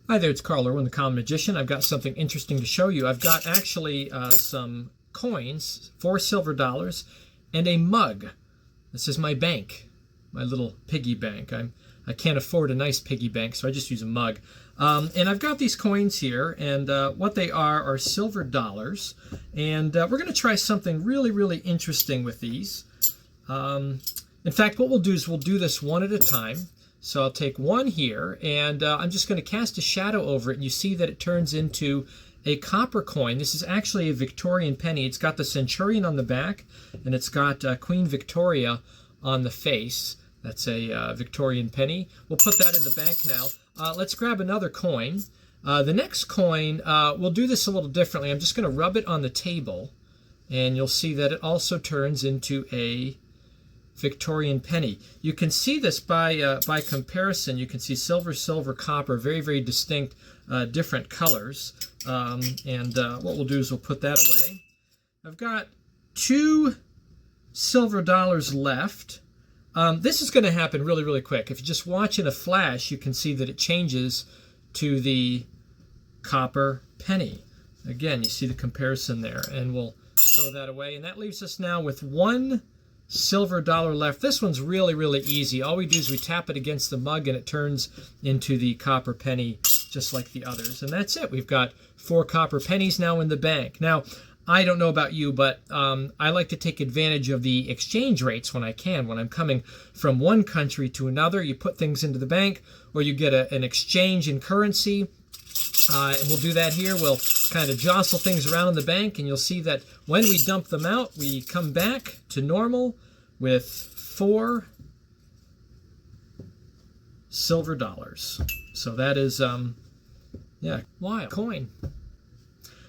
Hi there, it's Carl Irwin, the Common Magician. I've got something interesting to show you. I've got actually some coins, 4 silver dollars, and a mug. This is my bank, my little piggy bank. I can't afford a nice piggy bank, so I just use a mug. And I've got these coins here, and what they are silver dollars. And we're going to try something really, really interesting with these. In fact, what we'll do is we'll do this one at a time. So I'll take one here, and I'm just going to cast a shadow over it, and you see that it turns into a copper coin. This is actually a Victorian penny. It's got the centurion on the back, and it's got Queen Victoria on the face. That's a Victorian penny. We'll put that in the bank now. Let's grab another coin. The next coin, we'll do this a little differently. I'm just going to rub it on the table, and you'll see that it also turns into a Victorian penny. You can see this by comparison. You can see silver, silver, copper, very, very distinct, different colors. What we'll do is we'll put that away. I've got 2 silver dollars left. This is going to happen really, really quick. If you just watch in a flash, you can see that it changes to the copper penny. Again, you see the comparison there, and we'll throw that away. And that leaves us now with 1 silver dollar left. This one's really, really easy. All we do is we tap it against the mug and it turns into the copper penny just like the others. And that's it. We've got 4 copper pennies now in the bank. Now, I don't know about you, but I like to take advantage of the exchange rates when I can. When I'm coming from one country to another, you put things into the bank or you get an exchange in currency. And we'll do that here. We'll kind of jostle things around in the bank, and you'll see that when we dump them out, we come back to normal with 4 silver dollars. So that is, wild coin.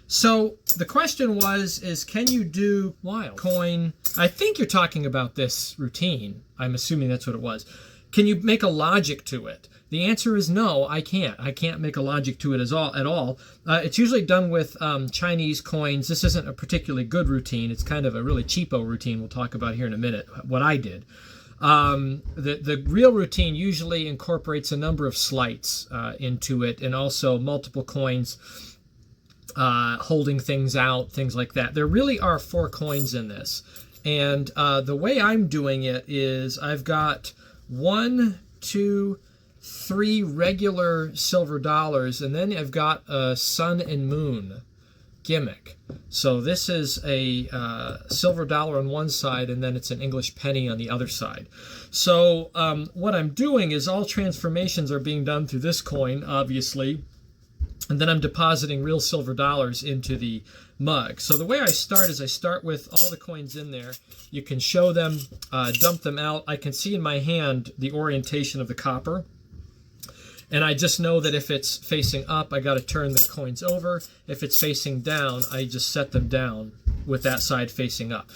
So the question is can you do wild coin? I think you're talking about this routine. I'm assuming that's what it was. Can you make a logic to it? The answer is no, I can't. I can't make a logic to it at all. It's usually done with Chinese coins. This isn't a particularly good routine. It's kind of a really cheapo routine we'll talk about here in a minute, what I did. The real routine usually incorporates a number of sleights into it, and also multiple coins holding things out, things like that. There really are 4 coins in this. And the way I'm doing it is I've got 1, 2, 3 regular silver dollars, and then I've got a sun and moon gimmick. So this is a silver dollar on one side, and then it's an English penny on the other side. So what I'm doing is all transformations are being done through this coin, obviously, and then I'm depositing real silver dollars into the mug. So the way I start is I start with all the coins in there. You can show them, dump them out. I can see in my hand the orientation of the copper. And I just know that if it's facing up, I got to turn the coins over. If it's facing down, I just set them down with that side facing up.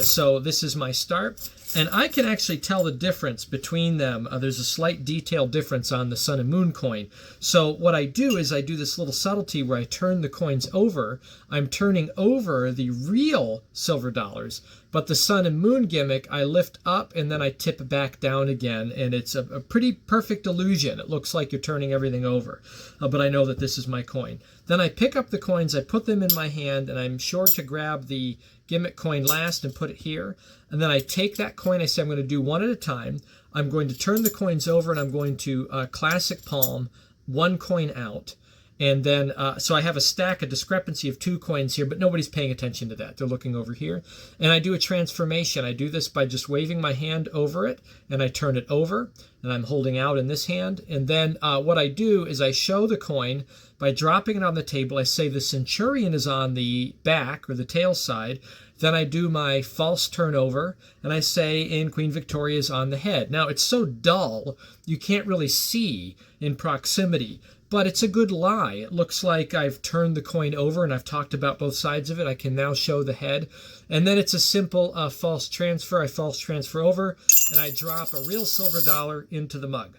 So this is my start. And I can actually tell the difference between them. There's a slight detail difference on the sun and moon coin. So what I do is I do this little subtlety where I turn the coins over. I'm turning over the real silver dollars, but the sun and moon gimmick, I lift up and then I tip back down again. And it's a pretty perfect illusion. It looks like you're turning everything over, but I know that this is my coin. Then I pick up the coins, I put them in my hand, and I'm sure to grab the gimmick coin last and put it here. And then I take that coin, I say I'm going to do one at a time. I'm going to turn the coins over, and I'm going to classic palm 1 coin out. And then, so I have a discrepancy of 2 coins here, but nobody's paying attention to that. They're looking over here. And I do a transformation. I do this by just waving my hand over it, and I turn it over, and I'm holding out in this hand. And then what I do is I show the coin by dropping it on the table. I say the centurion is on the back or the tail side. Then I do my false turnover, and I say, and Queen Victoria is on the head. Now, it's so dull, you can't really see in proximity, but it's a good lie. It looks like I've turned the coin over, and I've talked about both sides of it. I can now show the head. And then it's a simple false transfer. I false transfer over, and I drop a real silver dollar into the mug.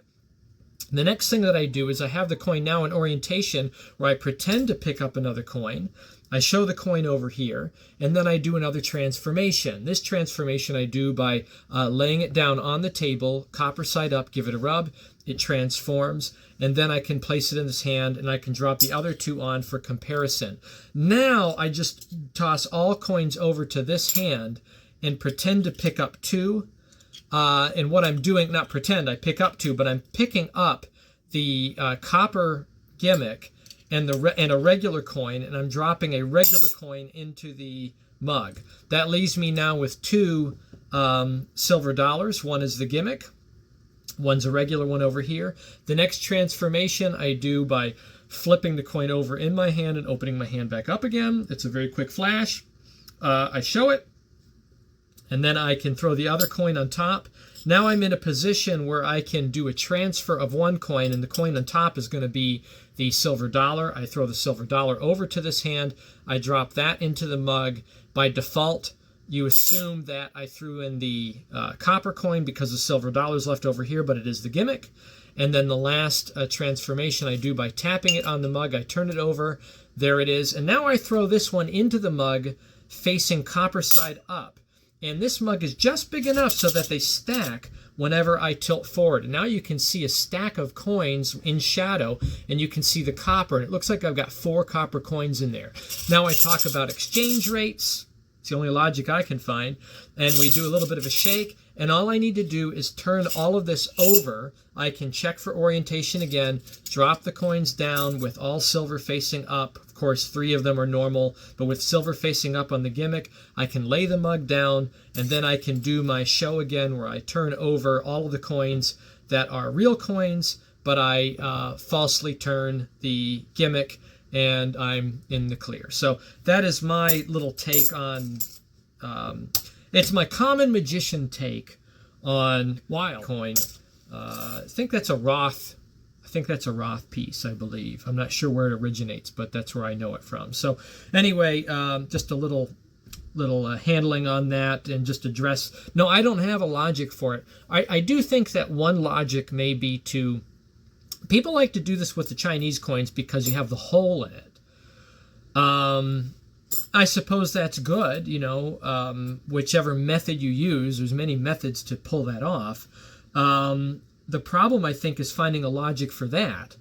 The next thing that I do is I have the coin now in orientation where I pretend to pick up another coin. I show the coin over here, and then I do another transformation. This transformation I do by laying it down on the table, copper side up, give it a rub, it transforms, and then I can place it in this hand, and I can drop the other two on for comparison. Now I just toss all coins over to this hand and pretend to pick up two. And what I'm doing, not pretend I pick up two, but I'm picking up the copper gimmick and a regular coin, and I'm dropping a regular coin into the mug. That leaves me now with two silver dollars. One is the gimmick, one's a regular one over here. The next transformation I do by flipping the coin over in my hand and opening my hand back up again. It's a very quick flash. I show it, and then I can throw the other coin on top. Now I'm in a position where I can do a transfer of one coin, and the coin on top is going to be the silver dollar. I throw the silver dollar over to this hand. I drop that into the mug. By default, you assume that I threw in the copper coin because the silver dollar is left over here, but it is the gimmick. And then the last transformation I do by tapping it on the mug, I turn it over. There it is. And now I throw this one into the mug facing copper side up. And this mug is just big enough so that they stack whenever I tilt forward. And now you can see a stack of coins in shadow, and you can see the copper. And it looks like I've got 4 copper coins in there. Now I talk about exchange rates. It's the only logic I can find. And we do a little bit of a shake. And all I need to do is turn all of this over. I can check for orientation again, drop the coins down with all silver facing up. Of course, 3 of them are normal, but with silver facing up on the gimmick, I can lay the mug down, and then I can do my show again where I turn over all of the coins that are real coins, but I falsely turn the gimmick, and I'm in the clear. So that is my little take on, it's my common magician take on wild coin. I think that's a Roth. I think that's a Roth piece, I believe. I'm not sure where it originates, but that's where I know it from. So anyway, just a little handling on that, and just address. No, I don't have a logic for it. I do think that one logic may be to, people like to do this with the Chinese coins because you have the hole in it. I suppose that's good, you know, whichever method you use. There's many methods to pull that off. The problem, I think, is finding a logic for that.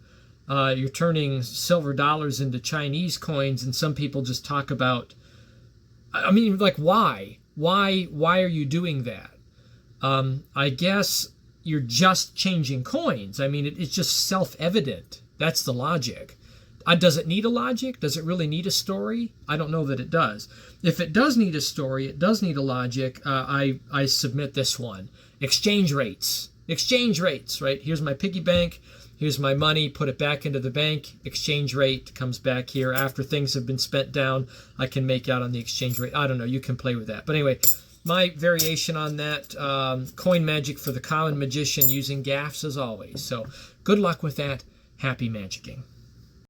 You're turning silver dollars into Chinese coins, and some people just talk about, I mean, like, why? Why are you doing that? I guess you're just changing coins. I mean, it's just self-evident. That's the logic. Does it need a logic? Does it really need a story? I don't know that it does. If it does need a story, it does need a logic. I submit this one. Exchange rates. Exchange rates, right? Here's my piggy bank. Here's my money. Put it back into the bank. Exchange rate comes back here. After things have been spent down, I can make out on the exchange rate. I don't know. You can play with that. But anyway, my variation on that, coin magic for the common magician using gaffs as always. So good luck with that. Happy magicking.